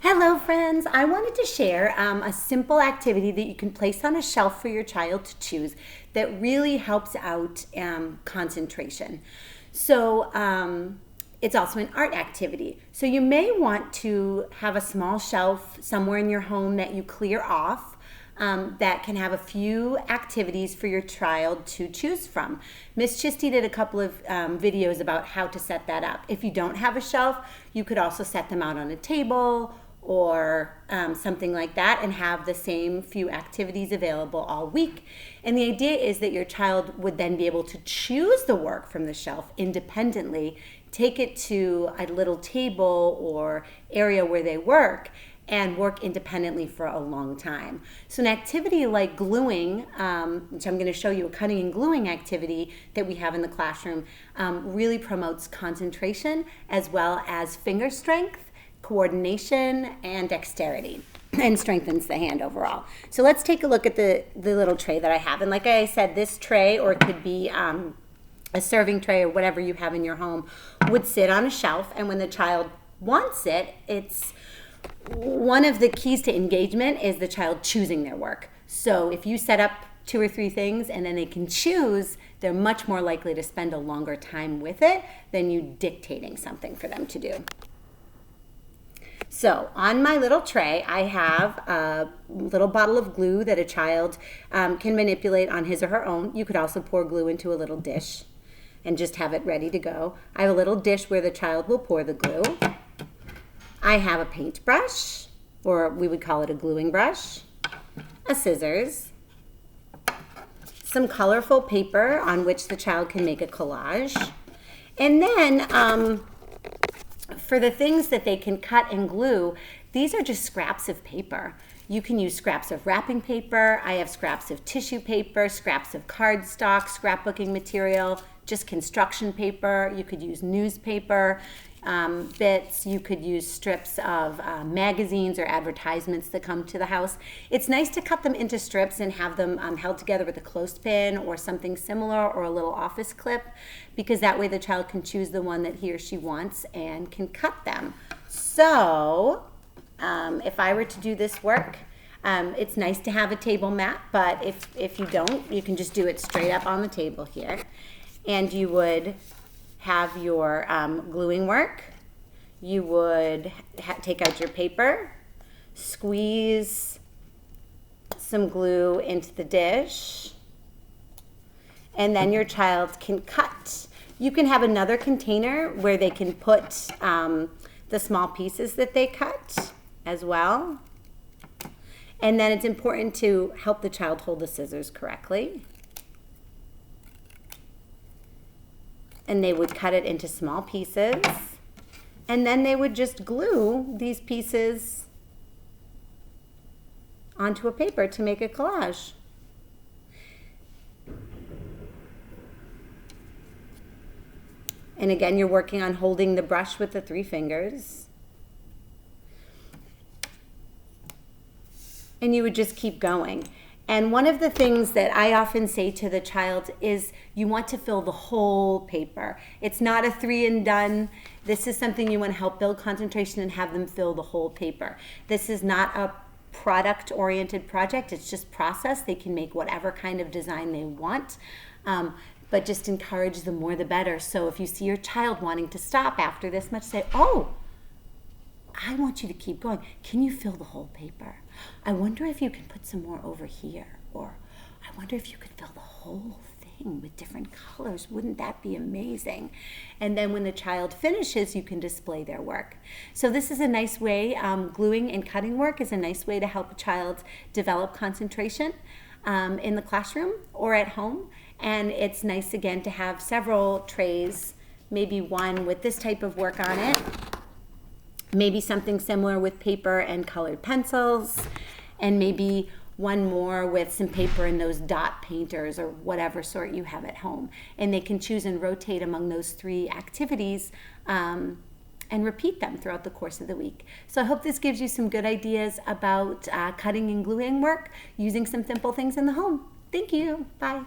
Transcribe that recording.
Hello friends, I wanted to share a simple activity that you can place on a shelf for your child to choose that really helps out concentration. So it's also an art activity. So you may want to have a small shelf somewhere in your home that you clear off that can have a few activities for your child to choose from. Miss Chisty did a couple of videos about how to set that up. If you don't have a shelf, you could also set them out on a table or something like that and have the same few activities available all week. And the idea is that your child would then be able to choose the work from the shelf independently, take it to a little table or area where they work, and work independently for a long time. So an activity like gluing, which I'm going to show you, a cutting and gluing activity that we have in the classroom, really promotes concentration as well as finger strength, coordination, and dexterity, and strengthens the hand overall. So let's take a look at the little tray that I have. And like I said, this tray, or it could be a serving tray or whatever you have in your home, would sit on a shelf. And when the child wants it, it's one of the keys to engagement is the child choosing their work. So if you set up 2 or 3 things and then they can choose, they're much more likely to spend a longer time with it than you dictating something for them to do. So on my little tray, I have a little bottle of glue that a child can manipulate on his or her own. You could also pour glue into a little dish and just have it ready to go. I have a little dish where the child will pour the glue. I have a paintbrush, or we would call it a gluing brush, a scissors, some colorful paper on which the child can make a collage, and then for the things that they can cut and glue, these are just scraps of paper. You can use scraps of wrapping paper. I have scraps of tissue paper, scraps of cardstock, scrapbooking material, just construction paper. You could use newspaper bits. You could use strips of magazines or advertisements that come to the house. It's nice to cut them into strips and have them held together with a clothespin or something similar, or a little office clip, because that way the child can choose the one that he or she wants and can cut them. So if I were to do this work, it's nice to have a table mat, but if you don't, you can just do it straight up on the table here. And you would have your gluing work. You would take out your paper, squeeze some glue into the dish, and then your child can cut. You can have another container where they can put the small pieces that they cut as well. And then it's important to help the child hold the scissors correctly. And they would cut it into small pieces, and then they would just glue these pieces onto a paper to make a collage. And again, you're working on holding the brush with the 3 fingers. And you would just keep going. And one of the things that I often say to the child is you want to fill the whole paper. It's not a 3 and done. This is something you want to help build concentration and have them fill the whole paper. This is not a product-oriented project. It's just process. They can make whatever kind of design they want, but just encourage the more the better. So if you see your child wanting to stop after this much, say, oh, I want you to keep going. Can you fill the whole paper? I wonder if you can put some more over here. Or I wonder if you could fill the whole thing with different colors. Wouldn't that be amazing? And then when the child finishes, you can display their work. So this is a nice way, gluing and cutting work is a nice way to help a child develop concentration in the classroom or at home. And it's nice, again, to have several trays, maybe one with this type of work on it, maybe something similar with paper and colored pencils, and maybe one more with some paper and those dot painters or whatever sort you have at home. And they can choose and rotate among those 3 activities and repeat them throughout the course of the week. So I hope this gives you some good ideas about cutting and gluing work using some simple things in the home. Thank you. Bye.